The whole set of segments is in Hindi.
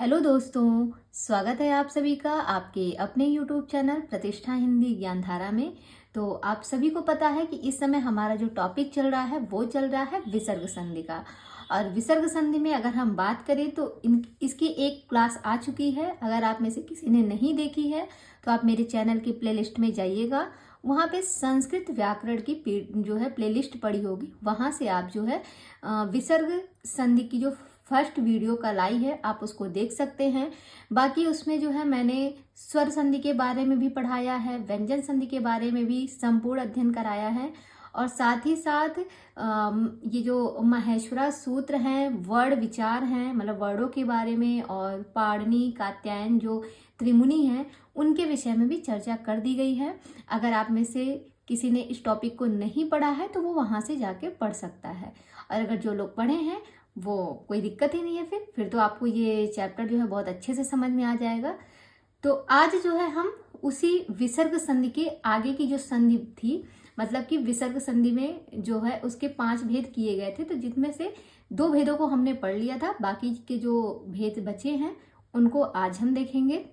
हेलो दोस्तों, स्वागत है आप सभी का आपके अपने यूट्यूब चैनल प्रतिष्ठा हिंदी ज्ञानधारा में। तो आप सभी को पता है कि इस समय हमारा जो टॉपिक चल रहा है वो चल रहा है विसर्ग संधि का। और विसर्ग संधि में अगर हम बात करें तो इसकी एक क्लास आ चुकी है। अगर आप में से किसी ने नहीं देखी है तो आप मेरे चैनल की प्लेलिस्ट में जाइएगा, वहाँ पे संस्कृत व्याकरण की जो है प्लेलिस्ट पड़ी होगी, वहाँ से आप जो है विसर्ग संधि की जो फर्स्ट वीडियो कल आई है आप उसको देख सकते हैं। बाकी उसमें जो है मैंने स्वर संधि के बारे में भी पढ़ाया है, व्यंजन संधि के बारे में भी संपूर्ण अध्ययन कराया है। और साथ ही साथ ये जो महेश्वरा सूत्र हैं, वर्ण विचार हैं, मतलब वर्णों के बारे में, और पाणिनि कात्यायन जो त्रिमुनि हैं उनके विषय में भी चर्चा कर दी गई है। अगर आप में से किसी ने इस टॉपिक को नहीं पढ़ा है तो वो वहाँ से जाके पढ़ सकता है। और अगर जो लोग पढ़े हैं वो कोई दिक्कत ही नहीं है, फिर तो आपको ये चैप्टर जो है बहुत अच्छे से समझ में आ जाएगा। तो आज जो है हम उसी विसर्ग संधि के आगे की जो संधि थी, मतलब कि विसर्ग संधि में जो है उसके 5 भेद किए गए थे, तो जिसमें से 2 भेदों को हमने पढ़ लिया था, बाकी के जो भेद बचे हैं उनको आज हम देखेंगे।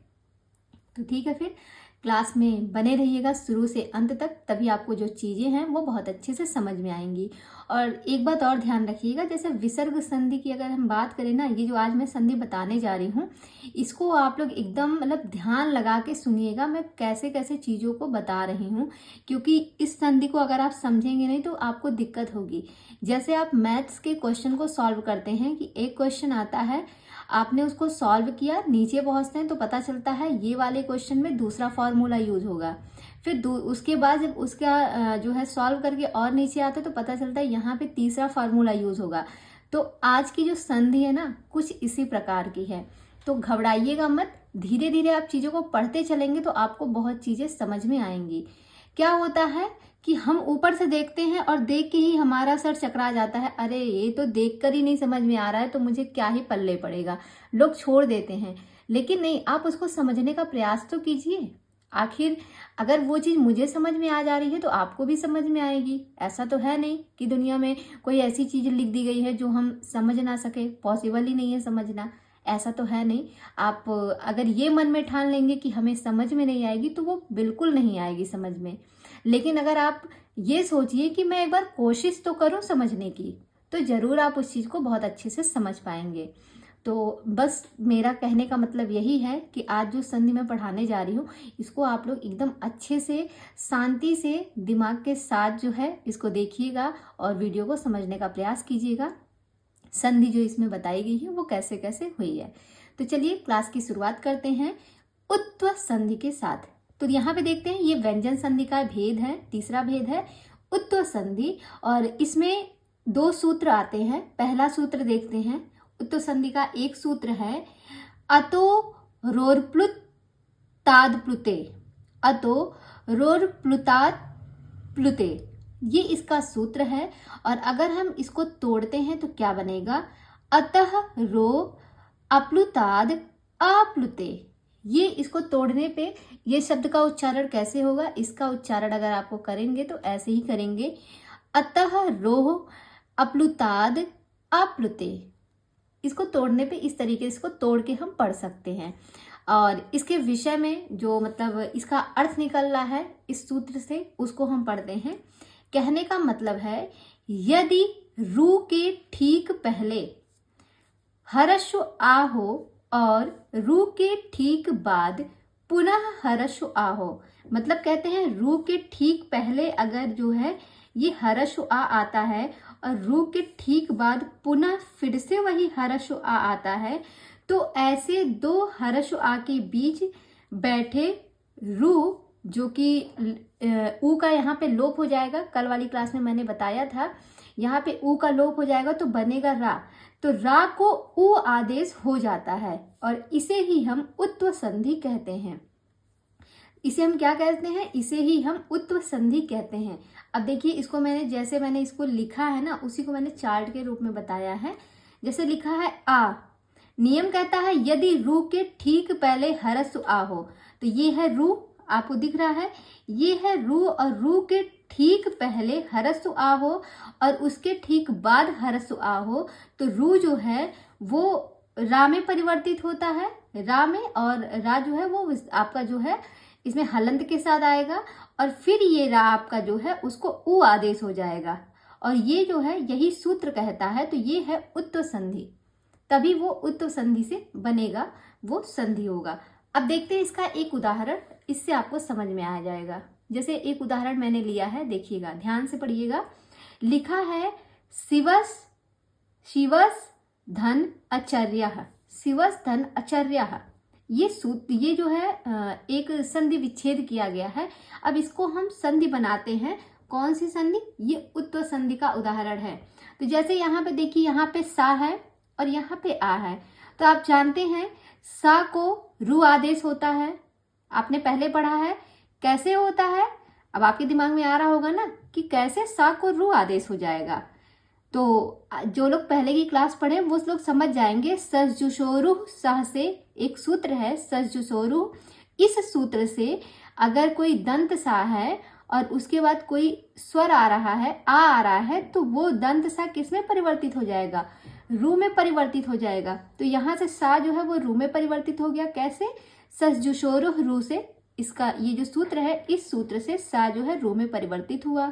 तो ठीक है, फिर क्लास में बने रहिएगा शुरू से अंत तक, तभी आपको जो चीज़ें हैं वो बहुत अच्छे से समझ में आएंगी। और एक बात और ध्यान रखिएगा, जैसे विसर्ग संधि की अगर हम बात करें ना, ये जो आज मैं संधि बताने जा रही हूँ इसको आप लोग एकदम मतलब ध्यान लगा के सुनिएगा, मैं कैसे कैसे चीज़ों को बता रही हूँ, क्योंकि इस संधि को अगर आप समझेंगे नहीं तो आपको दिक्कत होगी। जैसे आप मैथ्स के क्वेश्चन को सॉल्व करते हैं कि एक क्वेश्चन आता है, आपने उसको सॉल्व किया, नीचे पहुंचते हैं तो पता चलता है ये वाले क्वेश्चन में दूसरा फॉर्मूला यूज होगा। फिर उसके बाद जब उसका जो है सॉल्व करके और नीचे आते तो पता चलता है यहाँ पे तीसरा फॉर्मूला यूज होगा। तो आज की जो संधि है ना कुछ इसी प्रकार की है। तो घबराइएगा मत, धीरे धीरे आप चीज़ों को पढ़ते चलेंगे तो आपको बहुत चीज़ें समझ में आएंगी। क्या होता है कि हम ऊपर से देखते हैं और देख के ही हमारा सर चकरा जाता है, अरे ये तो देख कर ही नहीं समझ में आ रहा है तो मुझे क्या ही पल्ले पड़ेगा, लोग छोड़ देते हैं। लेकिन नहीं, आप उसको समझने का प्रयास तो कीजिए। आखिर अगर वो चीज़ मुझे समझ में आ जा रही है तो आपको भी समझ में आएगी। ऐसा तो है नहीं कि दुनिया में कोई ऐसी चीज़ लिख दी गई है जो हम समझ ना सके, पॉसिबल ही नहीं है समझना, ऐसा तो है नहीं। आप अगर ये मन में ठान लेंगे कि हमें समझ में नहीं आएगी तो वो बिल्कुल नहीं आएगी समझ में। लेकिन अगर आप ये सोचिए कि मैं एक बार कोशिश तो करूं समझने की, तो जरूर आप उस चीज़ को बहुत अच्छे से समझ पाएंगे। तो बस मेरा कहने का मतलब यही है कि आज जो संधि मैं पढ़ाने जा रही हूँ इसको आप लोग एकदम अच्छे से शांति से दिमाग के साथ जो है इसको देखिएगा और वीडियो को समझने का प्रयास कीजिएगा। संधि जो इसमें बताई गई है वो कैसे कैसे हुई है। तो चलिए क्लास की शुरुआत करते हैं उत्व संधि के साथ। तो यहाँ पे देखते हैं ये व्यंजन संधि का भेद है, तीसरा भेद है उत्व संधि। और इसमें 2 सूत्र आते हैं। पहला सूत्र देखते हैं, उत्व संधि का एक सूत्र है अतो रोरप्लुत ताद प्लुते, अतो रोरप्लुताद प्लुते, ये इसका सूत्र है। और अगर हम इसको तोड़ते हैं तो क्या बनेगा, अतः रो अप्लुताद अप्लुते। ये इसको तोड़ने पे ये शब्द का उच्चारण कैसे होगा, इसका उच्चारण अगर आपको करेंगे तो ऐसे ही करेंगे, अतः रो अप्लुताद अप्लुते। इसको तोड़ने पे इस तरीके से इसको तोड़ के हम पढ़ सकते हैं। और इसके विषय में जो मतलब इसका अर्थ निकल रहा है इस सूत्र से उसको हम पढ़ते हैं। कहने का मतलब है यदि रू के ठीक पहले हर्षु आ हो और रू के ठीक बाद पुनः हर्षु आ हो, मतलब कहते हैं रू के ठीक पहले अगर जो है ये हर्षु आ आता है और रू के ठीक बाद पुनः फिर से वही हर्षु आ आता है, तो ऐसे 2 हर्षु आ के बीच बैठे रू जो कि ऊ का यहाँ पे लोप हो जाएगा, कल वाली क्लास में मैंने बताया था, यहाँ पे ऊ का लोप हो जाएगा तो बनेगा रा, तो रा को ऊ आदेश हो जाता है और इसे ही हम उत्व संधि कहते हैं। इसे हम क्या कहते हैं, इसे ही हम उत्व संधि कहते हैं। अब देखिए इसको मैंने इसको लिखा है ना, उसी को मैंने चार्ट के रूप में बताया है। जैसे लिखा है आ, नियम कहता है यदि रू के ठीक पहले हरसु आ हो, तो ये है रू, आपको दिख रहा है, ये है रू, और रू के ठीक पहले हरसु आ हो और उसके ठीक बाद हरसु आ हो, तो रू जो है वो रा में परिवर्तित होता है, रा में, और रा जो है वो आपका जो है इसमें हलंत के साथ आएगा, और फिर ये रा आपका जो है उसको उ आदेश हो जाएगा, और ये जो है यही सूत्र कहता है। तो ये है उत्व संधि, तभी वो उत्व संधि से बनेगा, वो संधि होगा। अब देखते हैं इसका एक उदाहरण, इससे आपको समझ में आ जाएगा। जैसे एक उदाहरण मैंने लिया है, देखिएगा, ध्यान से पढ़िएगा। लिखा है शिवस शिवस धन आचार्यः, शिवस धन आचार्यः। ये जो है एक संधि विच्छेद किया गया है। अब इसको हम संधि बनाते हैं। कौन सी संधि? ये उत्व संधि का उदाहरण है। तो जैसे यहाँ पे देखिए, यहाँ पे सा है और यहाँ पे आ है। तो आप जानते हैं सा को रु आदेश होता है, आपने पहले पढ़ा है। कैसे होता है? अब आपके दिमाग में आ रहा होगा ना कि कैसे सा को रु आदेश हो जाएगा। तो जो लोग पहले की क्लास पढ़े वो लोग समझ जाएंगे। सजुषोरु सह से एक सूत्र है, सजुषोरु। इस सूत्र से अगर कोई दंत सा है और उसके बाद कोई स्वर आ रहा है, आ रहा है, तो वो दंत सा किस में परिवर्तित हो जाएगा? रू में परिवर्तित हो जाएगा। तो यहाँ से सा जो है वो रू में परिवर्तित हो गया। कैसे? सजुषोरु रू से, इसका ये जो सूत्र है, इस सूत्र से सा जो है रू में परिवर्तित हुआ।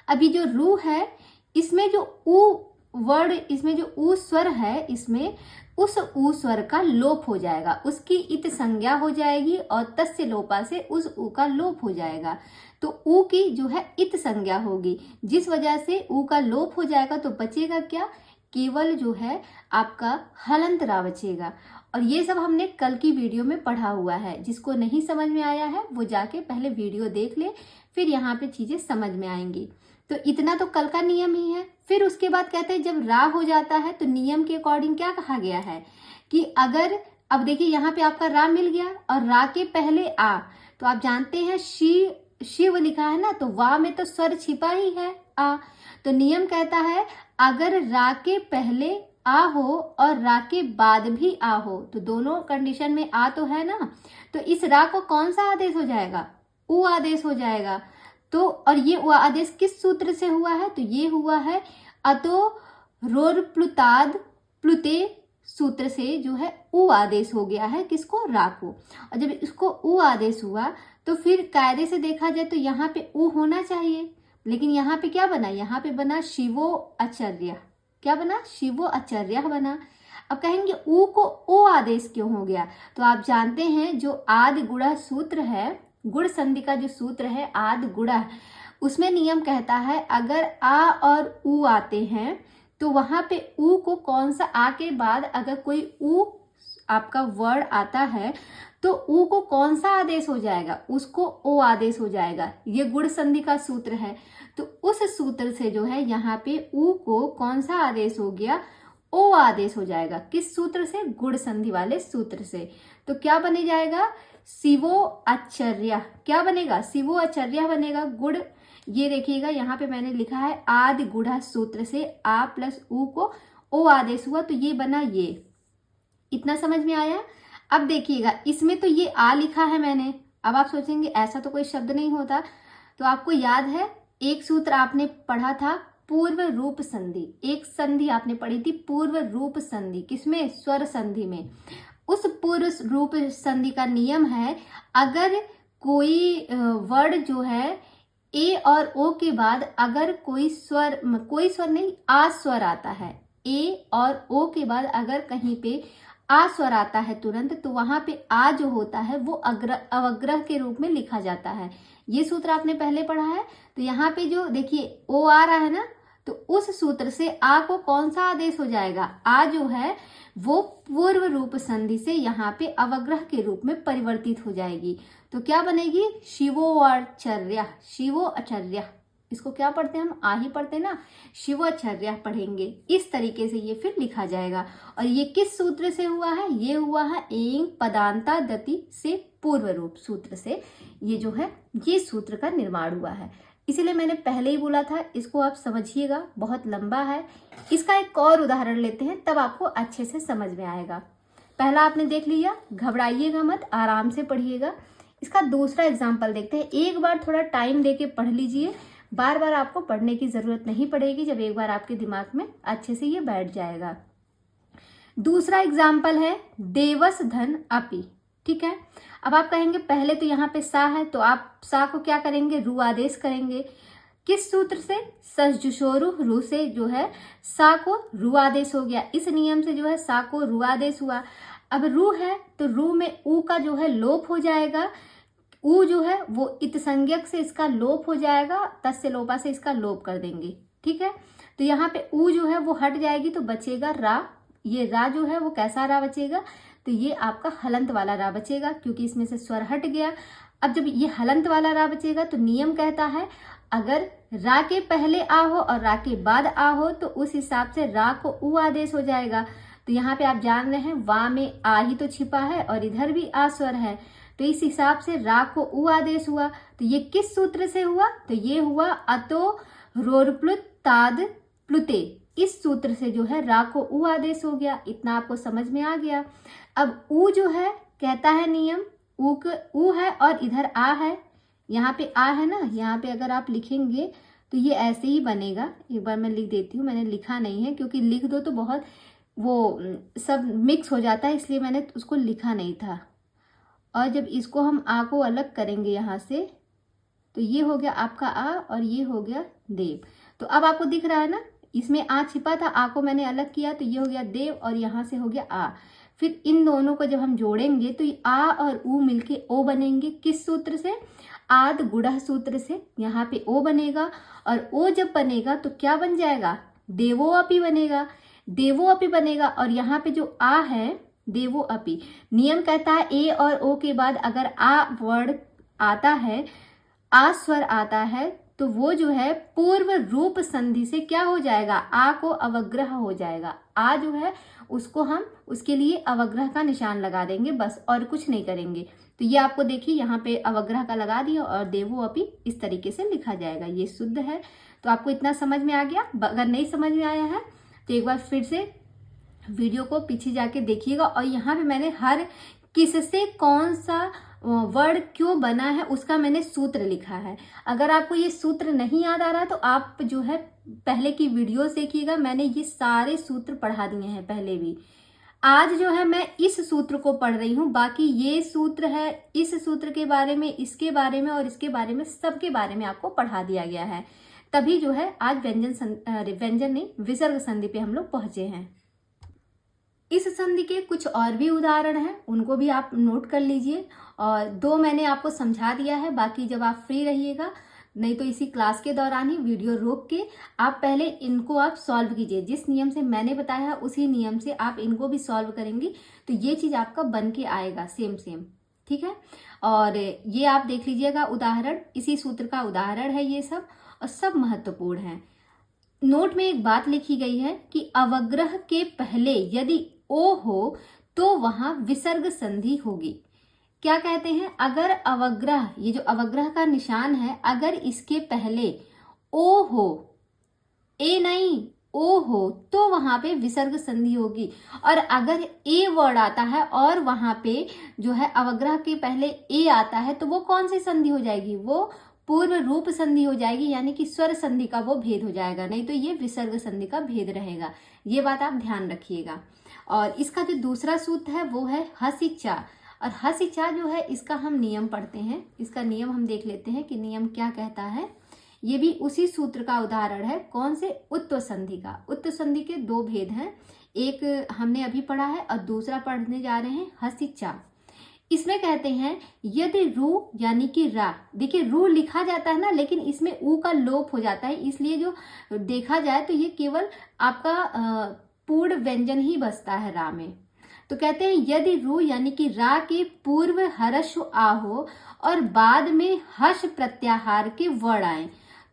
अभी जो रू है, इसमें जो उ वर्ड, इसमें जो उ स्वर है, इसमें उस उ स्वर का लोप हो जाएगा, उसकी इत संज्ञा हो जाएगी, और तस्य लोपा से उस उ का लोप हो जाएगा। तो उ की जो है इत संज्ञा होगी, जिस वजह से उ का लोप हो जाएगा। तो बचेगा क्या? केवल जो है आपका हलंत रा बचेगा। और ये सब हमने कल की वीडियो में पढ़ा हुआ है। जिसको नहीं समझ में आया है वो जाके पहले वीडियो देख ले, फिर यहाँ पे चीजें समझ में आएंगी। तो इतना तो कल का नियम ही है। फिर उसके बाद कहते हैं जब रा हो जाता है तो नियम के अकॉर्डिंग क्या कहा गया है कि अगर, अब देखिए यहाँ पे आपका रा मिल गया और रा के पहले आ, तो आप जानते हैं शिव लिखा है ना, तो वा में तो स्वर छिपा ही है, आ। तो नियम कहता है अगर रा के पहले आ हो और रा के बाद भी आ हो, तो दोनों कंडीशन में आ तो है ना, तो इस रा को कौन सा आदेश हो जाएगा? उ आदेश हो जाएगा। तो और ये उ आदेश किस सूत्र से हुआ है? तो ये हुआ है अतो रोर प्लुताद प्लुते सूत्र से जो है उ आदेश हो गया है। किसको? रा को। और जब इसको उ आदेश हुआ तो फिर कायदे से देखा जाए तो यहाँ पे उ होना चाहिए, लेकिन यहाँ पे क्या बना? यहाँ पे बना शिवो आचार्य। क्या बना? शिवो आचार्य बना। अब कहेंगे उ को ओ आदेश क्यों हो गया? तो आप जानते हैं जो आदि गुणा सूत्र है, गुण संधि का जो सूत्र है आदि गुणा, उसमें नियम कहता है अगर आ और उ आते हैं तो वहां पे उ को कौन सा, आ के बाद अगर कोई उ आपका वर्ड आता है तो उ को कौन सा आदेश हो जाएगा? उसको ओ आदेश हो जाएगा। ये गुण संधि का सूत्र है। तो उस सूत्र से जो है यहाँ पे उ को कौन सा आदेश हो गया? ओ आदेश हो जाएगा। किस सूत्र से? गुण संधि वाले सूत्र से। तो क्या बने जाएगा? शिवो आचार्य। क्या बनेगा? शिवो आचार्य बनेगा। गुण, ये देखिएगा यहाँ पे मैंने लिखा है आदि गुढ़ा सूत्र से आ प्लस उ को ओ आदेश हुआ, तो ये बना ये। इतना समझ में आया? अब देखिएगा इसमें तो ये आ लिखा है मैंने। अब आप सोचेंगे ऐसा तो कोई शब्द नहीं होता, तो आपको याद है एक सूत्र आपने पढ़ा था पूर्व रूप संधि। एक संधि आपने पढ़ी थी पूर्व रूप संधि, किसमें? स्वर संधि में। उस पूर्व रूप संधि का नियम है अगर कोई वर्ड जो है ए और ओ के बाद अगर कोई स्वर नहीं, आ स्वर आता है, ए और ओ के बाद अगर कहीं पे आ स्वर आता है तुरंत, तो वहां पे आ जो होता है वो अवग्रह के रूप में लिखा जाता है। ये सूत्र आपने पहले पढ़ा है। तो यहाँ पे जो देखिए ओ आ रहा है ना, तो उस सूत्र से आ को कौन सा आदेश हो जाएगा? आ जो है वो पूर्व रूप संधि से यहाँ पे अवग्रह के रूप में परिवर्तित हो जाएगी। तो क्या बनेगी? शिवो आचार्य। शिवो आचार्य, इसको क्या पढ़ते हैं हम? आ ही पढ़ते हैं ना, शिवो आचार्य पढ़ेंगे। इस तरीके से ये फिर लिखा जाएगा। और ये किस सूत्र से हुआ है? ये हुआ है एंग पदांता दति से पूर्व रूप सूत्र से ये जो है ये सूत्र का निर्माण हुआ है। इसीलिए मैंने पहले ही बोला था इसको आप समझिएगा, बहुत लंबा है। इसका एक और उदाहरण लेते हैं, तब आपको अच्छे से समझ में आएगा। पहला आपने देख लिया, घबराइएगा मत, आराम से पढ़िएगा। इसका दूसरा एग्जाम्पल देखते हैं। एक बार थोड़ा टाइम देके पढ़ लीजिए, बार बार आपको पढ़ने की जरूरत नहीं पड़ेगी जब एक बार आपके दिमाग में अच्छे से ये बैठ जाएगा। दूसरा एग्जाम्पल है देवस धन अपि। ठीक है, अब आप कहेंगे पहले तो यहाँ पे सा है, तो आप सा को क्या करेंगे, रू आदेश करेंगे। किस सूत्र से, सजुषोरु रू से जो है सा को रू आदेश हो गया। इस नियम से जो है सा को रू आदेश हुआ। अब रू है तो रू में ऊ का जो है लोप हो जाएगा। ऊ जो है वो इत संज्ञक से इसका लोप हो जाएगा, तस्य लोपा से इसका लोप कर देंगे। ठीक है, तो यहाँ पे ऊ जो है वो हट जाएगी तो बचेगा रा। ये रा जो है वो कैसा रा बचेगा, तो ये आपका हलंत वाला रा बचेगा, क्योंकि इसमें से स्वर हट गया। अब जब ये हलंत वाला रा बचेगा तो नियम कहता है अगर रा के पहले आ हो और रा के बाद आ हो तो उस हिसाब से रा को ऊ आदेश हो जाएगा। तो यहाँ पे आप जान रहे हैं वा में आ ही तो छिपा है और इधर भी आ स्वर है, तो इस हिसाब से रा को ऊ आदेश हुआ। तो ये किस सूत्र से हुआ, तो ये हुआ अतो रोरप्लुत ताद प्लुते। इस सूत्र से जो है रा को ऊ आदेश हो गया। इतना आपको समझ में आ गया। अब ऊ जो है कहता है नियम, ऊ है और इधर आ है, यहाँ पे आ है ना, यहाँ पे अगर आप लिखेंगे तो ये ऐसे ही बनेगा। एक बार मैं लिख देती हूँ, मैंने लिखा नहीं है क्योंकि लिख दो तो बहुत वो सब मिक्स हो जाता है, इसलिए मैंने उसको लिखा नहीं था। और जब इसको हम आ को अलग करेंगे यहाँ से तो ये हो गया आपका आ और ये हो गया देव। तो अब आपको दिख रहा है ना, इसमें आ छिपा था, आ को मैंने अलग किया तो ये हो गया देव और यहाँ से हो गया आ। फिर इन दोनों को जब हम जोड़ेंगे तो आ और ऊ मिलके ओ बनेंगे। किस सूत्र से, आद गुड़ा सूत्र से। यहाँ पे ओ बनेगा और ओ जब बनेगा तो क्या बन जाएगा, देवो अपि बनेगा। देवो अपि बनेगा और यहाँ पे जो आ है देवो अपि। नियम कहता है ए और ओ के बाद अगर आ वर्ड आता है, आ स्वर आता है, तो वो जो है पूर्व रूप संधि से क्या हो जाएगा, आ को अवग्रह हो जाएगा। आ जो है उसको हम उसके लिए अवग्रह का निशान लगा देंगे बस, और कुछ नहीं करेंगे। तो ये आपको देखिए यहाँ पे अवग्रह का लगा दिया और देवो अपि इस तरीके से लिखा जाएगा। ये शुद्ध है। तो आपको इतना समझ में आ गया। अगर नहीं समझ में आया है तो एक बार फिर से वीडियो को पीछे जाके देखिएगा। और यहाँ पे मैंने हर किससे कौन सा वर्ड क्यों बना है उसका मैंने सूत्र लिखा है। अगर आपको ये सूत्र नहीं याद आ रहा तो आप जो है पहले की वीडियो देखिएगा, मैंने ये सारे सूत्र पढ़ा दिए हैं पहले भी। आज जो है मैं इस सूत्र को पढ़ रही हूँ, बाकी ये सूत्र है, इस सूत्र के बारे में, इसके बारे में और इसके बारे में, सबके बारे में आपको पढ़ा दिया गया है। तभी जो है आज व्यंजन नहीं विसर्ग संधि पे हम लोग पहुंचे हैं। इस संधि के कुछ और भी उदाहरण हैं, उनको भी आप नोट कर लीजिए। और दो मैंने आपको समझा दिया है, बाकी जब आप फ्री रहिएगा, नहीं तो इसी क्लास के दौरान ही वीडियो रोक के आप पहले इनको आप सॉल्व कीजिए। जिस नियम से मैंने बताया है उसी नियम से आप इनको भी सॉल्व करेंगी तो ये चीज़ आपका बन के आएगा सेम। ठीक है, और ये आप देख लीजिएगा उदाहरण, इसी सूत्र का उदाहरण है ये सब, और सब महत्वपूर्ण है। नोट में एक बात लिखी गई है कि अवग्रह के पहले यदि ओ हो तो वहां विसर्ग संधि होगी। क्या कहते हैं, अगर अवग्रह, ये जो अवग्रह का निशान है, अगर इसके पहले ओ हो, ए नहीं ओ हो, तो वहां पे विसर्ग संधि होगी। और अगर ए वर्ड आता है और वहां पे जो है अवग्रह के पहले ए आता है तो वो कौन सी संधि हो जाएगी, वो पूर्व रूप संधि हो जाएगी, यानी कि स्वर संधि का वो भेद हो जाएगा, नहीं तो ये विसर्ग संधि का भेद रहेगा। ये बात आप ध्यान रखिएगा। और इसका जो दूसरा सूत्र है वो है हसिचा। और हसिचा जो है इसका हम नियम पढ़ते हैं, इसका नियम हम देख लेते हैं कि नियम क्या कहता है। ये भी उसी सूत्र का उदाहरण है। कौन से, उत्तर संधि का। उत्तर संधि के दो भेद हैं, एक हमने अभी पढ़ा है और दूसरा पढ़ने जा रहे हैं हसिचा। इसमें कहते हैं यदि रू यानी कि रा, देखिए रू लिखा जाता है ना, लेकिन इसमें ऊ का लोप हो जाता है, इसलिए जो देखा जाए तो ये केवल आपका पूर्ण व्यंजन ही बसता है रा में। तो कहते हैं यदि रू यानी कि रा के पूर्व हर्ष आ हो और बाद में हर्ष प्रत्याहार के वर्ण आए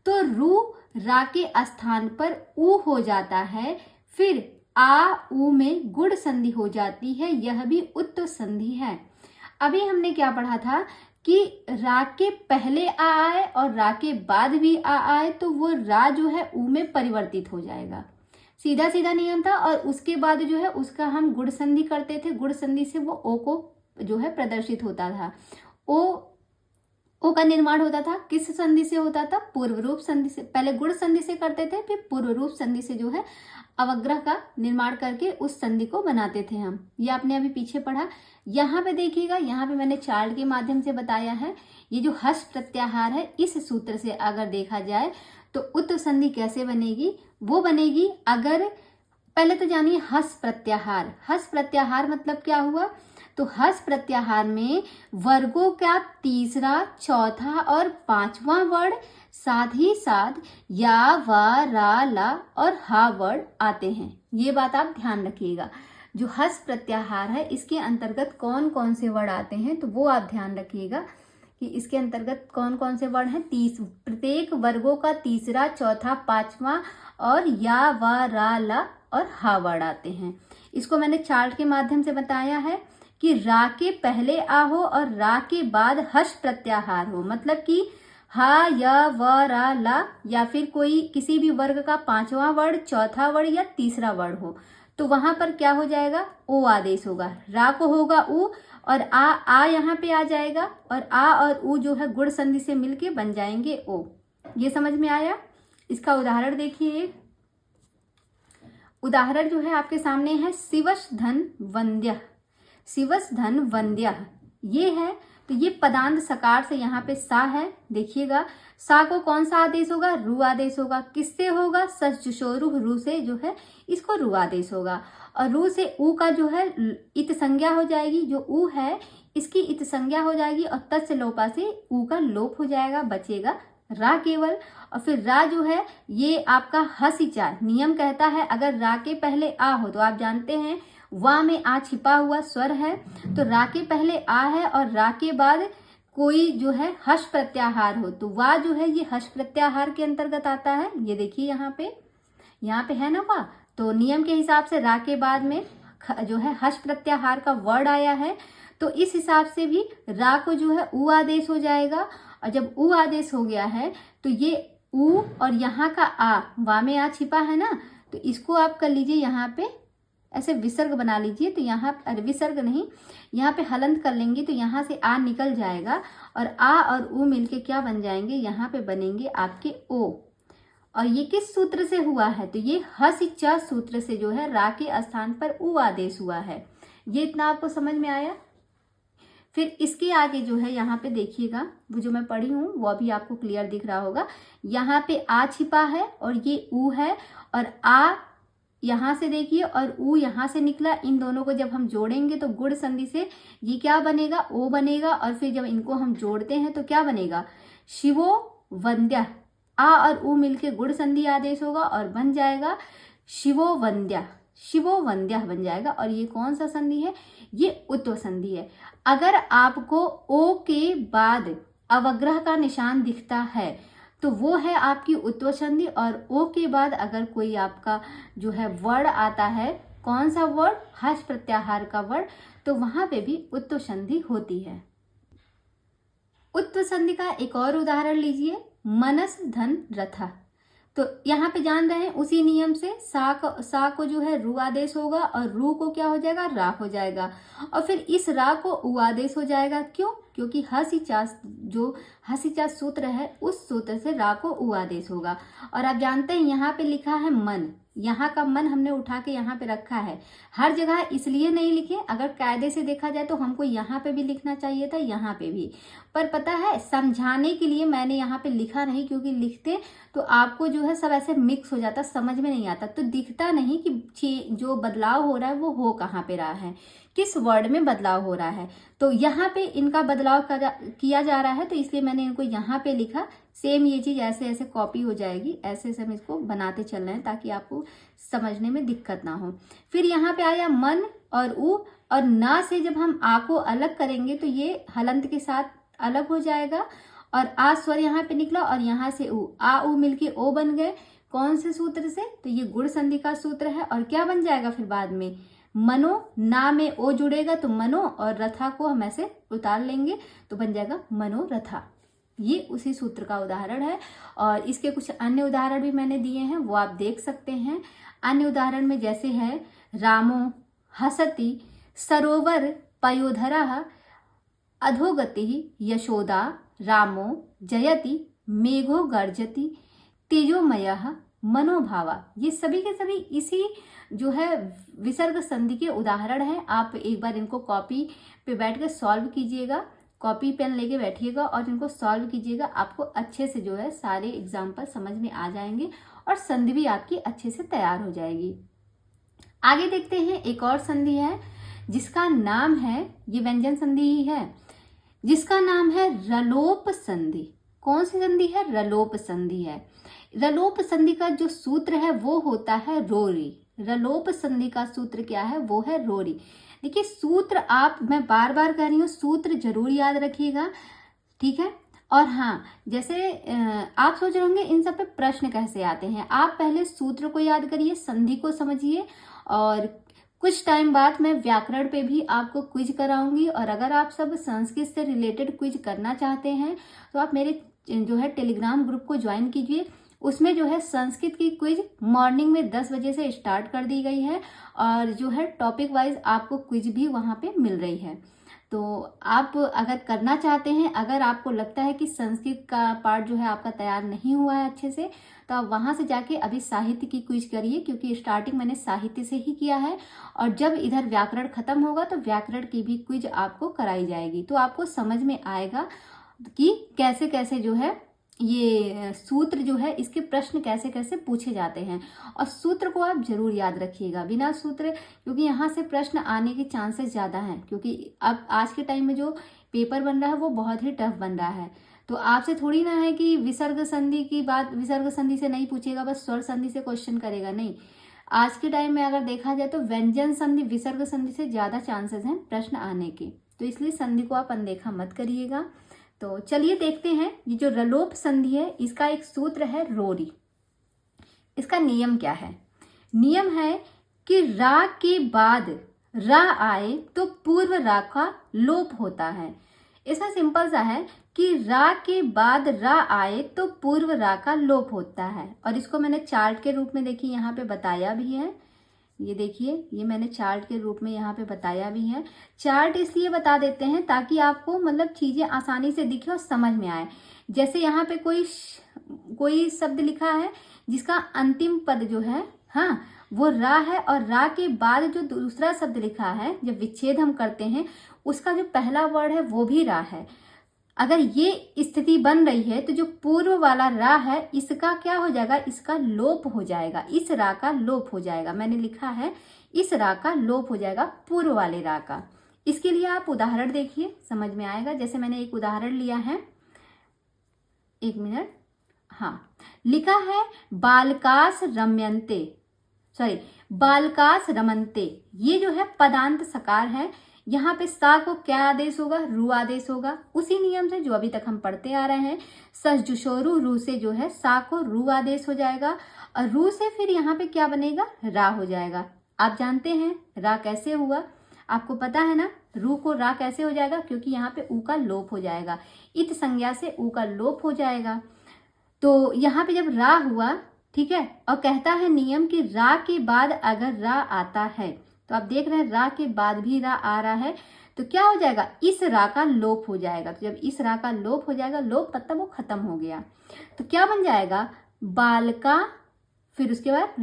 तो रू रा के स्थान पर ऊ हो जाता है, फिर आ ऊ में गुड़ संधि हो जाती है, यह भी उत्तर संधि है। अभी हमने क्या पढ़ा था कि रा के पहले आ आए और रा के बाद भी आ आए तो वो रा जो है ऊ में परिवर्तित हो जाएगा। सीधा सीधा नियम था। और उसके बाद जो है उसका हम गुड़ संधि करते थे, गुड़ संधि से वो ओ को जो है प्रदर्शित होता था। ओ ओ का निर्माण होता था किस संधि से होता था? पूर्व रूप संधि से। पहले गुण संधि से करते थे, फिर पूर्व रूप संधि से जो है अवग्रह का निर्माण करके उस संधि को बनाते थे हम। ये आपने अभी पीछे पढ़ा। यहाँ पे देखिएगा, यहाँ पे मैंने चार्ट के माध्यम से बताया है। ये जो हस प्रत्याहार है, इस सूत्र से अगर देखा जाए तो उत्व संधि कैसे बनेगी? वो बनेगी अगर, पहले तो जानिए हस प्रत्याहार। हस प्रत्याहार मतलब क्या हुआ? तो हस प्रत्याहार में वर्गों का तीसरा, चौथा और पांचवा वर्ण, साथ ही साथ या, वा, रा, ला और हा वर्ण आते हैं। ये बात आप ध्यान रखिएगा। जो हस प्रत्याहार है, इसके अंतर्गत कौन कौन से वर्ण आते हैं, तो वो आप ध्यान रखिएगा कि इसके अंतर्गत कौन कौन से वर्ण हैं। प्रत्येक वर्गों का तीसरा, चौथा, पांचवा और या, वा, रा, ला और हा वर्ण आते हैं। इसको मैंने चार्ट के माध्यम से बताया है कि रा के पहले आ हो और रा के बाद हस प्रत्याहार हो, मतलब कि हा, या, व, रा, ला या फिर कोई किसी भी वर्ग का पांचवा वर्ण, चौथा वर्ण या तीसरा वर्ण हो, तो वहां पर क्या हो जाएगा? ओ आदेश होगा। रा को होगा उ और आ यहाँ पे आ जाएगा और आ और उ जो है गुण संधि से मिलके बन जाएंगे ओ। ये समझ में आया? इसका उदाहरण देखिए। उदाहरण जो है आपके सामने है शिवस धन वंद्य। शिवस धन वंद्य ये है, तो ये पदांत सकार से यहाँ पे सा है। देखिएगा, सा को कौन सा आदेश होगा? रु आदेश होगा। किससे होगा? सचुषोरु, रू से जो है इसको रु आदेश होगा। और रू से उ का जो है इत संज्ञा हो जाएगी। जो उ है इसकी इत संज्ञा हो जाएगी और तत् से लोपा से उ का लोप हो जाएगा, बचेगा रा केवल। और फिर रा जो है ये आपका हसिचा। नियम कहता है अगर रा के पहले आ हो, तो आप जानते हैं वा में आ छिपा हुआ स्वर है, तो रा के पहले आ है और रा के बाद कोई जो है हस प्रत्याहार हो, तो वा जो है ये हस प्रत्याहार के अंतर्गत आता है। ये देखिए यहाँ पे है ना वा, तो नियम के हिसाब से रा के बाद में जो है हस प्रत्याहार का वर्ड आया है, तो इस हिसाब से भी रा को जो है उ आदेश हो जाएगा। और जब उ आदेश हो गया है तो ये उ और यहाँ का आ, वा में आ छिपा है ना, तो इसको आप कर लीजिए यहाँ पे ऐसे विसर्ग बना लीजिए। तो यहाँ, अरे विसर्ग नहीं, यहाँ पे हलंत कर लेंगे तो यहाँ से आ निकल जाएगा और आ और उ मिलके क्या बन जाएंगे? यहाँ पे बनेंगे आपके ओ। और ये किस सूत्र से हुआ है? तो ये हसिचा सूत्र से जो है रा के स्थान पर उ आदेश हुआ है। ये इतना आपको समझ में आया? फिर इसके आगे जो है यहाँ पे देखिएगा, वो जो मैं पढ़ी हूँ वो अभी आपको क्लियर दिख रहा होगा। यहाँ पे आ छिपा है और ये उ है और आ यहाँ से देखिए और उ यहाँ से निकला। इन दोनों को जब हम जोड़ेंगे तो गुण संधि से ये क्या बनेगा? ओ बनेगा। और फिर जब इनको हम जोड़ते हैं तो क्या बनेगा? शिवो वंद्य। आ और उ मिलके गुण संधि आदेश होगा और बन जाएगा शिवो वंद्य। शिवो वंद्य बन जाएगा। और ये कौन सा संधि है? ये उत्व संधि है। अगर आपको ओ के बाद अवग्रह का निशान दिखता है तो वो है आपकी उत्व संधि। और ओ के बाद अगर कोई आपका जो है वर्ण आता है, कौन सा वर्ण? हस प्रत्याहार का वर्ण, तो वहां पे भी उत्व संधि होती है। उत्व संधि का एक और उदाहरण लीजिए, मनस धन रथा। तो यहाँ पे जान रहे हैं उसी नियम से सा को जो है रु आदेश होगा और रू को क्या हो जाएगा? रा हो जाएगा। और फिर इस रा को उ आदेश हो जाएगा। क्यों? क्योंकि हसिचा सूत्र है, उस सूत्र से रा को उ आदेश होगा। और आप जानते हैं यहाँ पे लिखा है मन, यहाँ का मन हमने उठा के यहाँ पे रखा है। हर जगह इसलिए नहीं लिखे, अगर कायदे से देखा जाए तो हमको यहाँ पे भी लिखना चाहिए था, यहाँ पे भी, पर पता है समझाने के लिए मैंने यहाँ पे लिखा नहीं, क्योंकि लिखते तो आपको जो है सब ऐसे मिक्स हो जाता, समझ में नहीं आता, तो दिखता नहीं कि जो बदलाव हो रहा है वो हो कहाँ पे रहा है, किस वर्ड में बदलाव हो रहा है। तो यहाँ पे इनका बदलाव किया जा रहा है, तो इसलिए मैंने इनको यहाँ पे लिखा। सेम ये चीज ऐसे ऐसे कॉपी हो जाएगी, ऐसे ऐसे हम इसको बनाते चल रहे हैं ताकि आपको समझने में दिक्कत ना हो। फिर यहाँ पे आया मन और उ, और ना से जब हम आ को अलग करेंगे तो ये हलंत के साथ अलग हो जाएगा और आ स्वर यहाँ पे निकला और यहाँ से उ, आ उ मिलके ओ बन गए। कौन से सूत्र से? तो ये गुण संधि का सूत्र है। और क्या बन जाएगा फिर बाद में? मनो, ना में ओ जुड़ेगा तो मनो, और रथा को हम ऐसे उतार लेंगे तो बन जाएगा मनोरथा। ये उसी सूत्र का उदाहरण है। और इसके कुछ अन्य उदाहरण भी मैंने दिए हैं, वो आप देख सकते हैं। अन्य उदाहरण में जैसे है रामो हसति, सरोवर पयोधरा, अधोगति यशोदा, रामो जयति, मेघो गर्जति, तेजोमयः मनोभावा। ये सभी के सभी इसी जो है विसर्ग संधि के उदाहरण हैं। आप एक बार इनको कॉपी पे बैठ कर सॉल्व कीजिएगा, कॉपी पेन लेके बैठिएगा और इनको सॉल्व कीजिएगा। आपको अच्छे से जो है सारे एग्जाम्पल समझ में आ जाएंगे और संधि भी आपकी अच्छे से तैयार हो जाएगी। आगे देखते हैं, एक और संधि है जिसका नाम है, ये व्यंजन संधि ही है, जिसका नाम है रलोप संधि। कौन सी संधि है? रलोप संधि है। रलोप संधि का जो सूत्र है वो होता है रोरी। रलोप संधि का सूत्र क्या है? वो है रोरी। देखिए सूत्र, मैं बार बार कह रही हूँ, सूत्र जरूर याद रखिएगा, ठीक है। और हाँ, जैसे आप सोच रहे होंगे इन सब पे प्रश्न कैसे आते हैं। आप पहले सूत्र को याद करिए, संधि को समझिए, और कुछ टाइम बाद मैं व्याकरण पे भी आपको क्विज कराऊंगी। और अगर आप सब संस्कृत से रिलेटेड क्विज करना चाहते हैं तो आप मेरे जो है टेलीग्राम ग्रुप को ज्वाइन कीजिए। उसमें जो है संस्कृत की क्विज मॉर्निंग में 10 बजे से स्टार्ट कर दी गई है, और जो है टॉपिक वाइज आपको क्विज भी वहाँ पे मिल रही है। तो आप अगर करना चाहते हैं, अगर आपको लगता है कि संस्कृत का पार्ट जो है आपका तैयार नहीं हुआ है अच्छे से, तो आप वहाँ से जाके अभी साहित्य की क्विज करिए, क्योंकि स्टार्टिंग मैंने साहित्य से ही किया है। और जब इधर व्याकरण खत्म होगा तो व्याकरण की भी क्विज आपको कराई जाएगी। तो आपको समझ में आएगा कि कैसे कैसे जो है ये सूत्र जो है, इसके प्रश्न कैसे कैसे पूछे जाते हैं। और सूत्र को आप जरूर याद रखिएगा, बिना सूत्र, क्योंकि यहाँ से प्रश्न आने के चांसेस ज़्यादा हैं, क्योंकि अब आज के टाइम में जो पेपर बन रहा है वो बहुत ही टफ बन रहा है। तो आपसे थोड़ी ना है कि विसर्ग संधि की बात विसर्ग संधि से नहीं पूछेगा, बस स्वर संधि से क्वेश्चन करेगा, नहीं। आज के टाइम में अगर देखा जाए तो व्यंजन संधि, विसर्ग संधि से ज़्यादा चांसेस हैं प्रश्न आने के। तो इसलिए संधि को आप अनदेखा मत करिएगा। तो चलिए देखते हैं, ये जो रलोप संधि है इसका एक सूत्र है रोरी। इसका नियम क्या है? नियम है कि रा के बाद रा आए तो पूर्व रा का लोप होता है। इसमें सिंपल सा है कि रा के बाद रा आए तो पूर्व रा का लोप होता है। और इसको मैंने चार्ट के रूप में देखिए यहाँ पे बताया भी है। ये देखिए, ये मैंने चार्ट के रूप में यहाँ पे बताया भी है। चार्ट इसलिए बता देते हैं ताकि आपको मतलब चीजें आसानी से दिखे और समझ में आए। जैसे यहाँ पे कोई शब्द लिखा है जिसका अंतिम पद जो है, हाँ, वो रा है, और रा के बाद जो दूसरा शब्द लिखा है, जब विच्छेद हम करते हैं, उसका जो पहला वर्ड है वो भी रा है। अगर ये स्थिति बन रही है तो जो पूर्व वाला रा है इसका क्या हो जाएगा? इसका लोप हो जाएगा, इस रा का लोप हो जाएगा। मैंने लिखा है इस रा का लोप हो जाएगा पूर्व वाले रा का। इसके लिए आप उदाहरण देखिए, समझ में आएगा। जैसे मैंने एक उदाहरण लिया है, एक मिनट, हाँ, लिखा है बालकास रम्यन्ते, बालकास रमन्ते। ये जो है पदांत सकार है। यहाँ पे सा को क्या आदेश होगा? रू आदेश होगा। उसी नियम से जो अभी तक हम पढ़ते आ रहे हैं, सजुशोरु, रू से जो है सा को रू आदेश हो जाएगा, और रू से फिर यहाँ पे क्या बनेगा? रा हो जाएगा। आप जानते हैं रा कैसे हुआ? आपको पता है ना, रू को रा कैसे हो जाएगा? क्योंकि यहाँ पे ऊ का लोप हो जाएगा, इत संज्ञा से ऊ का लोप हो जाएगा। तो यहाँ पे जब रा हुआ, ठीक है, और कहता है नियम कि रा के बाद अगर रा आता है, तो आप देख रहे हैं रा के बाद भी रा आ रहा है, तो क्या हो जाएगा? इस रा का लोप हो जाएगा। तो जब इस रा का लोप हो जाएगा, लोप मतलब वो खत्म हो गया, तो क्या बन जाएगा? बालका, फिर उसके बाद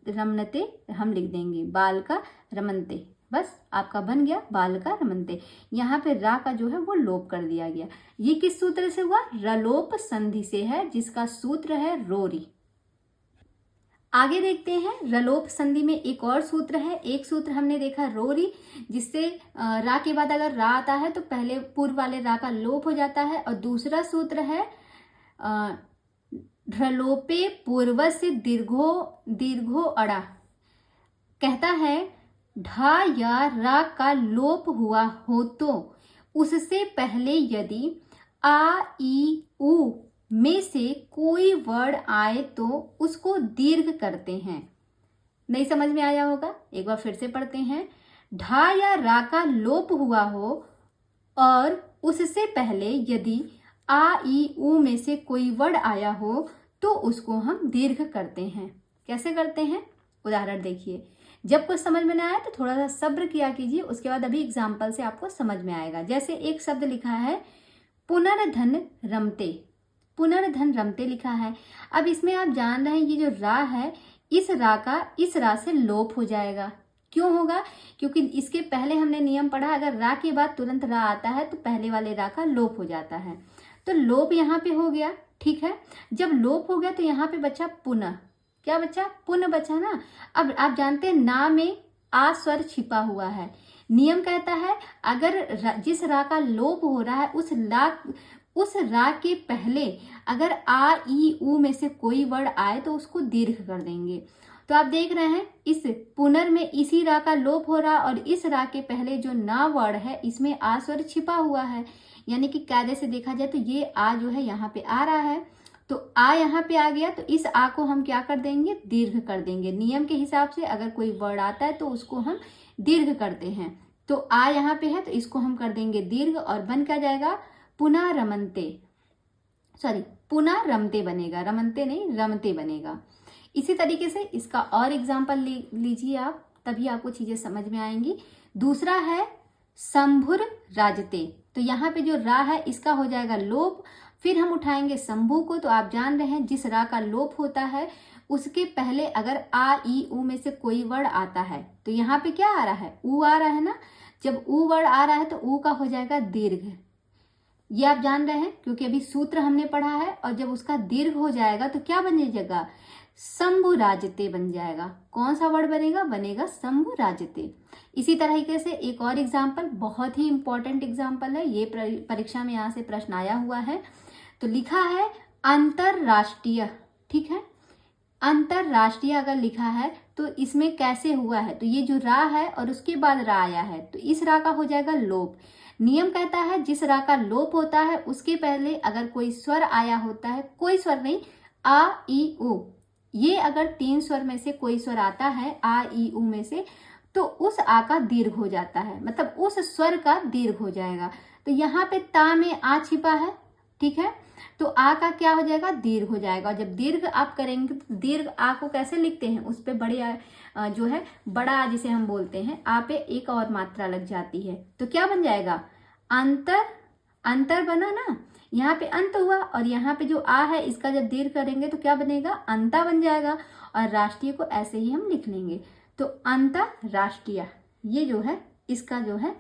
रमनते हम लिख देंगे, बालका रमनते, बस आपका बन गया बालका रमनते। यहाँ पे रा का जो है वो लोप कर दिया गया। ये किस सूत्र से हुआ? रलोप संधि से है, जिसका सूत्र है रोरी। आगे देखते हैं, रलोप संधि में एक और सूत्र है। एक सूत्र हमने देखा रोरी, जिससे रा के बाद अगर रा आता है तो पहले पूर्व वाले रा का लोप हो जाता है। और दूसरा सूत्र है ढलोपे पूर्व से दीर्घो अड़ा। कहता है ढा या रा का लोप हुआ हो तो उससे पहले यदि आ ई उ में से कोई वर्ड आए तो उसको दीर्घ करते हैं। नहीं समझ में आया होगा? एक बार फिर से पढ़ते हैं। ढा या रा का लोप हुआ हो और उससे पहले यदि आ ई उ में से कोई वर्ड आया हो तो उसको हम दीर्घ करते हैं। कैसे करते हैं? उदाहरण देखिए। जब कुछ समझ में ना आए तो थोड़ा सा सब्र किया कीजिए, उसके बाद अभी एग्जाम्पल से आपको समझ में आएगा। जैसे एक शब्द लिखा है पुनर्धन रमते, पुनर्धन रमते लिखा है। अब इसमें आप जान रहे हैं ये जो रा है, इस रा का इस रा से लोप हो जाएगा। क्यों होगा? क्योंकि इसके पहले हमने नियम पढ़ा, अगर रा के बाद तुरंत रा आता है तो पहले वाले रा का लोप हो जाता है। तो लोप यहाँ पे हो गया, ठीक है। जब लोप हो गया तो यहाँ पे बचा पुनः, क्या बचा? पुनः बचा ना। अब आप जानते हैं ना में आ स्वर छिपा हुआ है। नियम कहता है अगर जिस रा का लोप हो रहा है उस रा के पहले अगर आ ई ऊ में से कोई वर्ड आए तो उसको दीर्घ कर देंगे। तो आप देख रहे हैं इस पुनर में इसी रा का लोप हो रहा और इस रा के पहले जो ना वर्ड है इसमें आ स्वर छिपा हुआ है, यानी कि कायदे से देखा जाए तो ये आ जो है यहाँ पे आ रहा है, तो आ यहाँ पे आ गया तो इस आ को हम क्या कर देंगे? दीर्घ कर देंगे। नियम के हिसाब से अगर कोई वर्ड आता है तो उसको हम दीर्घ करते हैं। तो आ यहाँ पे है तो इसको हम कर देंगे दीर्घ और बन क्या जाएगा? पुनः रमनते, सॉरी पुनः रमते बनेगा, रमनते नहीं रमते बनेगा। इसी तरीके से इसका और एग्जाम्पल लीजिए आप, तभी आपको चीजें समझ में आएंगी। दूसरा है शंभुर राजते, तो यहाँ पे जो रा है इसका हो जाएगा लोप, फिर हम उठाएंगे शंभु को। तो आप जान रहे हैं जिस रा का लोप होता है उसके पहले अगर आ ई ऊ में से कोई वर्ड आता है तो यहाँ पे क्या आ रहा है? ऊ आ रहा है ना। जब ऊ वर्ड आ रहा है तो ऊ का हो जाएगा दीर्घ, ये आप जान रहे हैं क्योंकि अभी सूत्र हमने पढ़ा है। और जब उसका दीर्घ हो जाएगा तो क्या बन जाएगा? शंभु राजते बन जाएगा। कौन सा वर्ड बनेगा? बनेगा शंभु राजते। इसी तरीके से एक और एग्जाम्पल, बहुत ही इंपॉर्टेंट एग्जाम्पल है, ये परीक्षा में यहाँ से प्रश्न आया हुआ है। तो लिखा है अंतरराष्ट्रीय, ठीक है। अंतरराष्ट्रीय अगर लिखा है तो इसमें कैसे हुआ है? तो ये जो रा है और उसके बाद रा आया है तो इस रा का हो जाएगा लोप। नियम कहता है जिस रा का लोप होता है उसके पहले अगर कोई स्वर आया होता है, कोई स्वर नहीं, आ ई ऊ, ये अगर 3 स्वर में से कोई स्वर आता है आ ई ऊ में से तो उस आ का दीर्घ हो जाता है, मतलब उस स्वर का दीर्घ हो जाएगा। तो यहाँ पे ता में आ छिपा है, ठीक है, तो आ का क्या हो जाएगा? दीर्घ हो जाएगा। और जब दीर्घ आप करेंगे तो दीर्घ आ को कैसे लिखते हैं? उस पे बड़े जो है बड़ा आ जिसे हम बोलते हैं, आ पे एक और मात्रा लग जाती है तो क्या बन जाएगा? अंतर, अंतर बना ना, यहाँ पे अंत हुआ और यहाँ पे जो आ है इसका जब दीर्घ करेंगे तो क्या बनेगा? अंता बन जाएगा। और राष्ट्रीय को ऐसे ही हम लिख लेंगे, तो अंतरराष्ट्रीय, ये जो है इसका जो है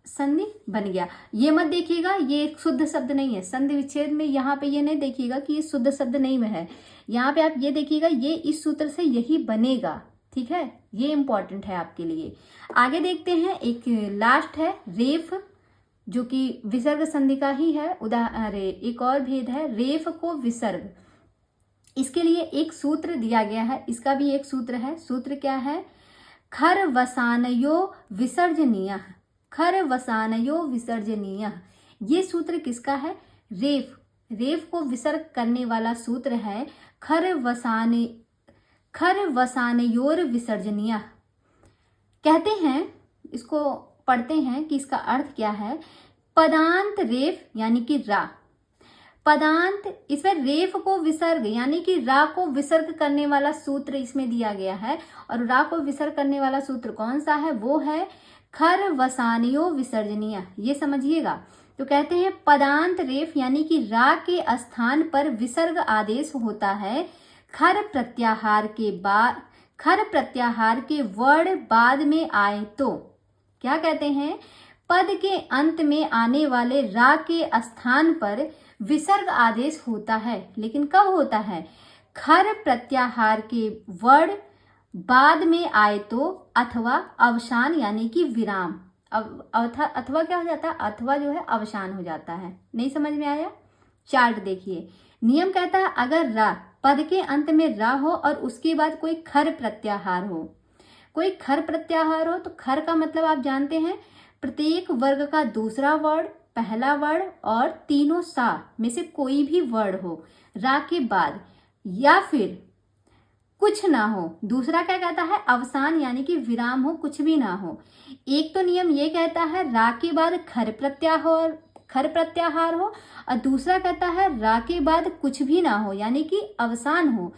संधि बन गया। ये मत देखिएगा ये एक शुद्ध शब्द नहीं है, संधि विच्छेद में यहाँ पे ये नहीं देखिएगा कि ये शुद्ध शब्द नहीं में है, यहाँ पे आप ये देखिएगा ये इस सूत्र से यही बनेगा, ठीक है। ये इंपॉर्टेंट है आपके लिए। आगे देखते हैं, एक लास्ट है रेफ, जो कि विसर्ग संधि का ही है। एक और भेद है रेफ को विसर्ग, इसके लिए एक सूत्र दिया गया है, इसका भी एक सूत्र है। सूत्र क्या है? खर वसानयो विसर्जनीय, खर वसानयो विसर्जनीय। ये सूत्र किसका है? रेफ, रेफ को विसर्ग करने वाला सूत्र है खर वसानयोर विसर्जनीय। कहते हैं, इसको पढ़ते हैं कि इसका अर्थ क्या है। पदांत रेफ यानी कि रा, पदांत, इसमें रेफ को विसर्ग यानी कि रा को विसर्ग करने वाला सूत्र इसमें दिया गया है। और रा को विसर्ग करने वाला सूत्र कौन सा है? वो है खर वसानियो विसर्जनीय, ये समझिएगा। तो कहते हैं पदांत रेफ यानी कि रा के स्थान पर विसर्ग आदेश होता है खर प्रत्याहार के बाद, खर प्रत्याहार के वर्ड बाद में आए तो। क्या कहते हैं? पद के अंत में आने वाले रा के स्थान पर विसर्ग आदेश होता है, लेकिन कब होता है? खर प्रत्याहार के वर्ड बाद में आए तो, अथवा अवसान यानी कि विराम, अथवा क्या हो जाता है? अथवा जो है अवसान हो जाता है। नहीं समझ में आया? चार्ट देखिए। नियम कहता है अगर रा, पद के अंत में रा हो और उसके बाद कोई खर प्रत्याहार हो, कोई खर प्रत्याहार हो तो खर का मतलब आप जानते हैं प्रत्येक वर्ग का दूसरा वर्ड, पहला वर्ड और तीनों सा में से कोई भी वर्ड हो रा के बाद, या फिर कुछ ना हो। दूसरा क्या कहता है? अवसान यानी कि विराम हो, कुछ भी ना हो। एक तो नियम ये कहता है रा के बाद खर प्रत्याहार हो, और दूसरा कहता है रा के बाद कुछ भी ना हो यानी कि अवसान हो।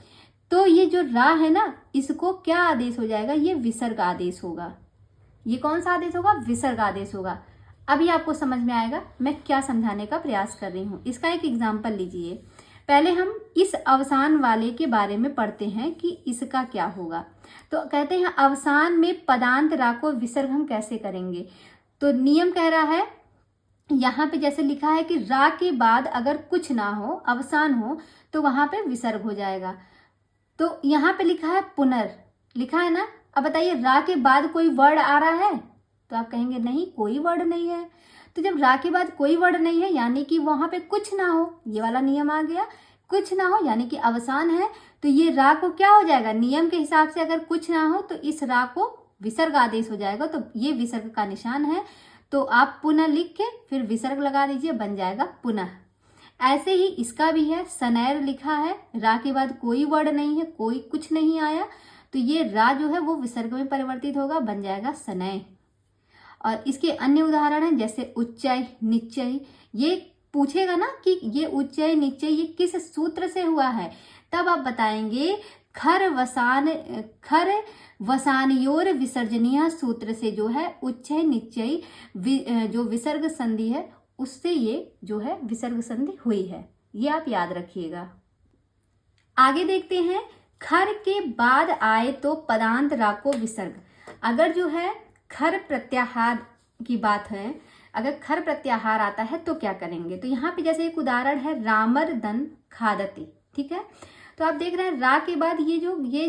तो ये जो रा है ना, इसको क्या आदेश हो जाएगा? ये विसर्ग आदेश होगा। ये कौन सा आदेश होगा? विसर्ग आदेश होगा। अभी आपको समझ में आएगा मैं क्या समझाने का प्रयास कर रही हूँ। इसका एक एग्जाम्पल लीजिए। पहले हम इस अवसान वाले के बारे में पढ़ते हैं कि इसका क्या होगा। तो कहते हैं अवसान में पदांत रा को विसर्ग हम कैसे करेंगे। तो नियम कह रहा है यहाँ पे जैसे लिखा है कि रा के बाद अगर कुछ ना हो, अवसान हो, तो वहां पे विसर्ग हो जाएगा। तो यहाँ पे लिखा है पुनर, लिखा है ना। अब बताइए रा के बाद कोई वर्ड आ रहा है, तो आप कहेंगे नहीं कोई वर्ड नहीं है। तो जब रा के बाद कोई वर्ड नहीं है यानी कि वहां पे कुछ ना हो, ये वाला नियम आ गया। कुछ ना हो यानी कि अवसान है, तो ये रा को क्या हो जाएगा, नियम के हिसाब से अगर कुछ ना हो तो इस रा को विसर्ग आदेश हो जाएगा। तो ये विसर्ग का निशान है, तो आप पुनः लिख के फिर विसर्ग लगा दीजिए, बन जाएगा पुनः। ऐसे ही इसका भी है, सनैर लिखा है, रा के बाद कोई वर्ड नहीं है, कोई कुछ नहीं आया, तो ये रा जो है वो विसर्ग में परिवर्तित होगा, बन जाएगा सनय। और इसके अन्य उदाहरण हैं जैसे उच्चय, निश्चय। ये पूछेगा ना कि ये उच्चय निश्चय ये किस सूत्र से हुआ है, तब आप बताएंगे खर वसानयोर विसर्जनीय सूत्र से जो है उच्चय निश्चय जो विसर्ग संधि है उससे ये जो है विसर्ग संधि हुई है। ये आप याद रखिएगा। आगे देखते हैं, खर के बाद आए तो पदांत रा को विसर्ग। अगर जो है खर प्रत्याहार की बात है, अगर खर प्रत्याहार आता है तो क्या करेंगे। तो यहाँ पे जैसे एक उदाहरण है रामर दन खादती, ठीक है। तो आप देख रहे हैं रा के बाद ये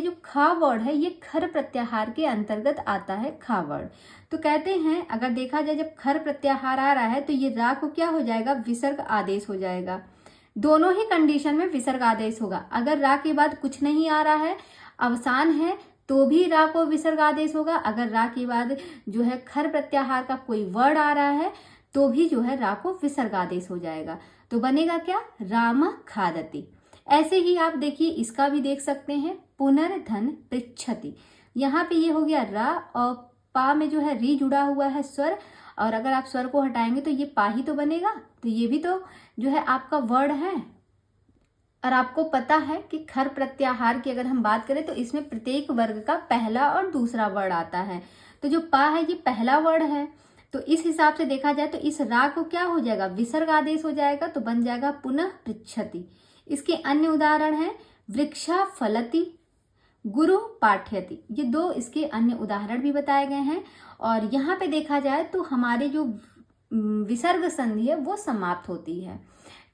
जो खा वर्ड है ये खर प्रत्याहार के अंतर्गत आता है, खा वर्ड। तो कहते हैं अगर देखा जाए जब खर प्रत्याहार आ रहा है तो ये रा को क्या हो जाएगा, विसर्ग आदेश हो जाएगा। दोनों ही कंडीशन में विसर्ग आदेश होगा। अगर रा के बाद कुछ नहीं आ रहा है, अवसान है, तो भी रा को विसर्ग आदेश होगा। अगर रा के बाद जो है खर प्रत्याहार का कोई वर्ड आ रहा है तो भी जो है रा को विसर्ग आदेश हो जाएगा। तो बनेगा क्या, राम खादति। ऐसे ही आप देखिए इसका भी देख सकते हैं, पुनर्धन पृच्छति। यहाँ पे ये हो गया रा और पा में जो है री जुड़ा हुआ है स्वर, और अगर आप स्वर को हटाएंगे तो ये पा ही तो बनेगा। तो ये भी तो जो है आपका वर्ड है। और आपको पता है कि खर प्रत्याहार की अगर हम बात करें तो इसमें प्रत्येक वर्ग का पहला और दूसरा वर्ड आता है। तो जो पा है ये पहला वर्ड है, तो इस हिसाब से देखा जाए तो इस रा को क्या हो जाएगा, विसर्ग आदेश हो जाएगा, तो बन जाएगा पुनः पृच्छति। इसके अन्य उदाहरण है वृक्षा फलति, गुरु पाठ्यति। ये दो इसके अन्य उदाहरण भी बताए गए हैं। और यहाँ पे देखा जाए तो हमारे जो विसर्ग संधि है वो समाप्त होती है।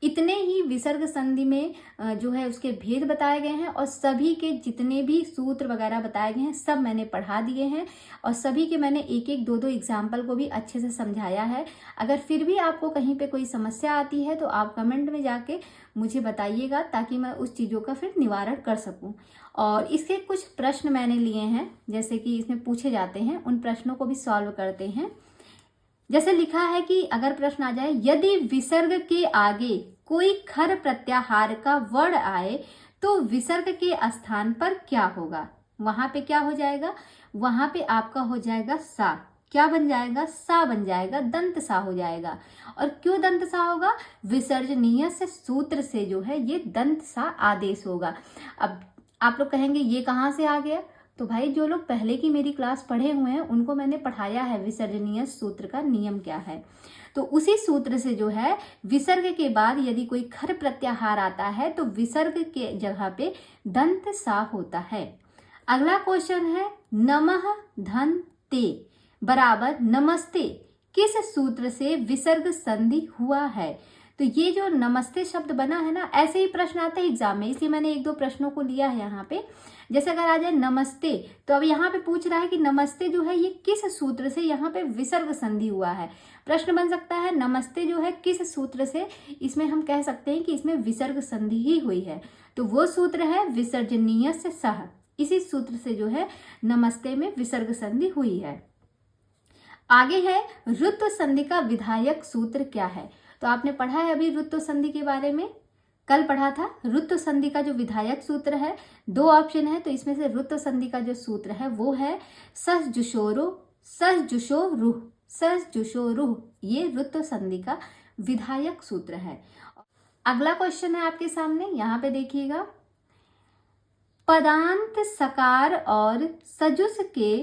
इतने ही विसर्ग संधि में जो है उसके भेद बताए गए हैं, और सभी के जितने भी सूत्र वगैरह बताए गए हैं सब मैंने पढ़ा दिए हैं, और सभी के मैंने एक एक दो दो एग्जाम्पल को भी अच्छे से समझाया है। अगर फिर भी आपको कहीं पे कोई समस्या आती है तो आप कमेंट में जाके मुझे बताइएगा, ताकि मैं उस चीज़ों का फिर निवारण कर सकूं। और इसके कुछ प्रश्न मैंने लिए हैं जैसे कि इसमें पूछे जाते हैं, उन प्रश्नों को भी सॉल्व करते हैं। जैसे लिखा है कि अगर प्रश्न आ जाए, यदि विसर्ग के आगे कोई खर प्रत्याहार का वर्ड आए तो विसर्ग के स्थान पर क्या होगा। वहां पे क्या हो जाएगा, वहां पे आपका हो जाएगा सा। क्या बन जाएगा, सा बन जाएगा, दंत सा हो जाएगा। और क्यों दंत सा होगा, विसर्जनीय से सूत्र से जो है ये दंत सा आदेश होगा। अब आप लोग कहेंगे ये कहाँ से आ गया, तो भाई जो लोग पहले की मेरी क्लास पढ़े हुए हैं उनको मैंने पढ़ाया है विसर्जनीय सूत्र का नियम क्या है। तो उसी सूत्र से जो है विसर्ग के बाद यदि कोई खर प्रत्याहार आता है तो विसर्ग के जगह पे दंत सा होता है। अगला क्वेश्चन है, नमः धन ते बराबर नमस्ते किस सूत्र से विसर्ग संधि हुआ है। तो ये जो नमस्ते शब्द बना है ना, ऐसे ही प्रश्न आते हैं एग्जाम में, इसलिए मैंने एक दो प्रश्नों को लिया है यहाँ पे। जैसे अगर आ जाए नमस्ते, तो अब यहाँ पे पूछ रहा है कि नमस्ते जो है ये किस सूत्र से यहाँ पे विसर्ग संधि हुआ है। प्रश्न बन सकता है नमस्ते जो है किस सूत्र से, इसमें हम कह सकते हैं कि इसमें विसर्ग संधि ही हुई है। तो वो सूत्र है विसर्जनीय से सह, इसी सूत्र से जो है नमस्ते में विसर्ग संधि हुई है। आगे है ऋत्व संधि का विधायक सूत्र क्या है। तो आपने पढ़ा है अभी ऋत्व संधि के बारे में, कल पढ़ा था। ऋत्व संधि का जो विधायक सूत्र है, दो ऑप्शन है, तो इसमें से ऋत्व संधि का जो सूत्र है वो है सस जुशोरो सस जुशो रुह, सस जुशो रुह। ये ऋत्व संधि का विधायक सूत्र है। अगला क्वेश्चन है आपके सामने, यहाँ पे देखिएगा, पदांत सकार और सजुस के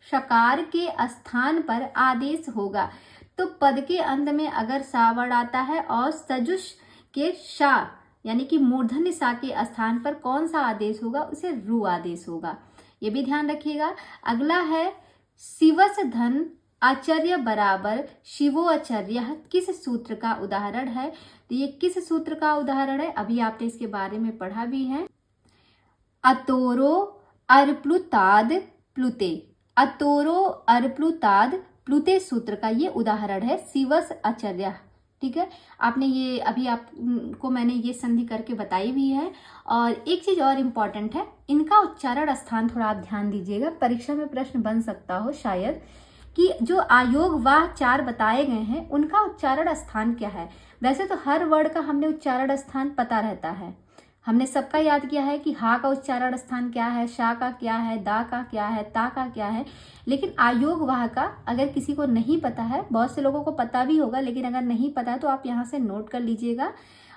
शकार के स्थान पर आदेश होगा। तो पद के अंत में अगर सा वर्ड आता है और सजुष के शा यानी कि मूर्धन्य सा के स्थान पर कौन सा आदेश होगा, उसे रु आदेश होगा। ये भी ध्यान रखिएगा। अगला है शिवस धन आचार्य बराबर शिवो आचार्य, किस सूत्र का उदाहरण है? तो ये किस सूत्र का उदाहरण है, अभी आपने इसके बारे में पढ़ा भी है। अतोरो अर्प्लुताद प्लुते, अतोरो अर्प्लुताद प्लुते सूत्र का ये उदाहरण है शिवस आचार्य। ठीक है, आपने ये अभी आपको मैंने ये संधि करके बताई भी है। और एक चीज और इम्पॉर्टेंट है, इनका उच्चारण स्थान थोड़ा आप ध्यान दीजिएगा, परीक्षा में प्रश्न बन सकता हो शायद, कि जो आयोग वाह 4 बताए गए हैं उनका उच्चारण स्थान क्या है। वैसे तो हर वर्ड का हमने उच्चारण स्थान पता रहता है, हमने सबका याद किया है कि हा का उच्चारण स्थान क्या है, शा का क्या है, दा का क्या है, ता का क्या है, लेकिन आयोग वाह का अगर किसी को नहीं पता है, बहुत से लोगों को पता भी होगा, लेकिन अगर नहीं पता है तो आप यहाँ से नोट कर लीजिएगा।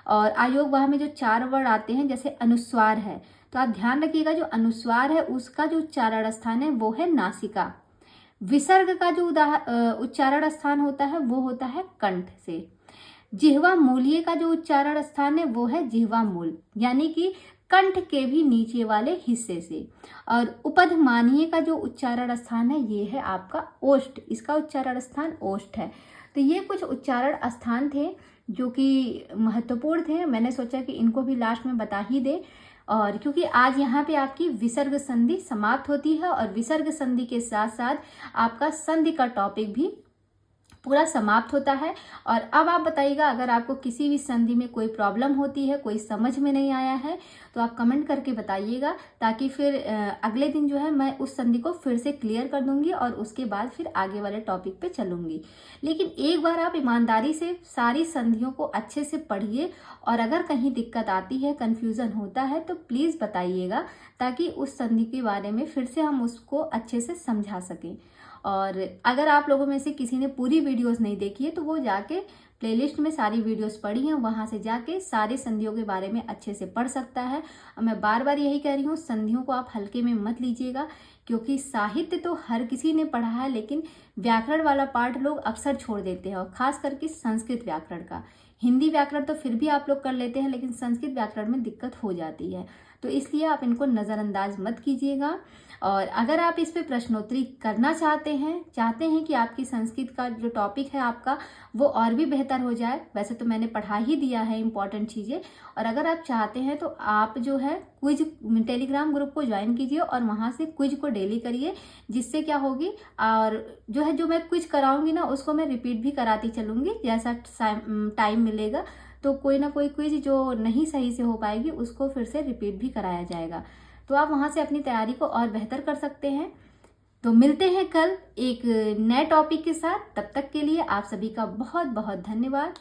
और आयोग वाह में जो 4 वर्ड आते हैं, जैसे अनुस्वार है, तो आप ध्यान रखिएगा जो अनुस्वार है उसका जो उच्चारण स्थान है वो है नासिका। विसर्ग का जो उच्चारण स्थान होता है वो होता है कंठ से। जिह्वा मूल्य का जो उच्चारण स्थान है वो है जिह्वा मूल, यानी कि कंठ के भी नीचे वाले हिस्से से। और उपधमानीय का जो उच्चारण स्थान है ये है आपका ओष्ठ, इसका उच्चारण स्थान ओष्ठ है। तो ये कुछ उच्चारण स्थान थे जो कि महत्वपूर्ण थे, मैंने सोचा कि इनको भी लास्ट में बता ही दे। और क्योंकि आज यहाँ पे आपकी विसर्ग संधि समाप्त होती है और विसर्ग संधि के साथ साथ आपका संधि का टॉपिक भी पूरा समाप्त होता है। और अब आप बताइएगा अगर आपको किसी भी संधि में कोई प्रॉब्लम होती है, कोई समझ में नहीं आया है, तो आप कमेंट करके बताइएगा, ताकि फिर अगले दिन जो है मैं उस संधि को फिर से क्लियर कर दूंगी और उसके बाद फिर आगे वाले टॉपिक पे चलूंगी। लेकिन एक बार आप ईमानदारी से सारी संधियों को अच्छे से पढ़िए, और अगर कहीं दिक्कत आती है, कन्फ्यूज़न होता है, तो प्लीज़ बताइएगा, ताकि उस संधि के बारे में फिर से हम उसको अच्छे से समझा सकें। और अगर आप लोगों में से किसी ने पूरी वीडियोस नहीं देखी है तो वो जाके प्लेलिस्ट में सारी वीडियोस पढ़ी हैं, वहाँ से जाके सारे संधियों के बारे में अच्छे से पढ़ सकता है। और मैं बार बार यही कह रही हूँ, संधियों को आप हल्के में मत लीजिएगा, क्योंकि साहित्य तो हर किसी ने पढ़ा है, लेकिन व्याकरण वाला पार्ट लोग अक्सर छोड़ देते हैं, और खास करके संस्कृत व्याकरण का। हिंदी व्याकरण तो फिर भी आप लोग कर लेते हैं, लेकिन संस्कृत व्याकरण में दिक्कत हो जाती है, तो इसलिए आप इनको नज़रअंदाज मत कीजिएगा। और अगर आप इस पे प्रश्नोत्तरी करना चाहते हैं कि आपकी संस्कृत का जो टॉपिक है आपका वो और भी बेहतर हो जाए, वैसे तो मैंने पढ़ा ही दिया है इंपॉर्टेंट चीज़ें, और अगर आप चाहते हैं तो आप जो है क्विज टेलीग्राम ग्रुप को ज्वाइन कीजिए और वहाँ से क्विज को डेली करिए, जिससे क्या होगी, और जो मैं क्विज कराऊंगी ना उसको मैं रिपीट भी कराती चलूँगी, जैसा टाइम मिलेगा तो कोई ना कोई क्विज जो नहीं सही से हो पाएगी उसको फिर से रिपीट भी कराया जाएगा। तो आप वहाँ से अपनी तैयारी को और बेहतर कर सकते हैं। तो मिलते हैं कल एक नए टॉपिक के साथ, तब तक के लिए आप सभी का बहुत बहुत धन्यवाद।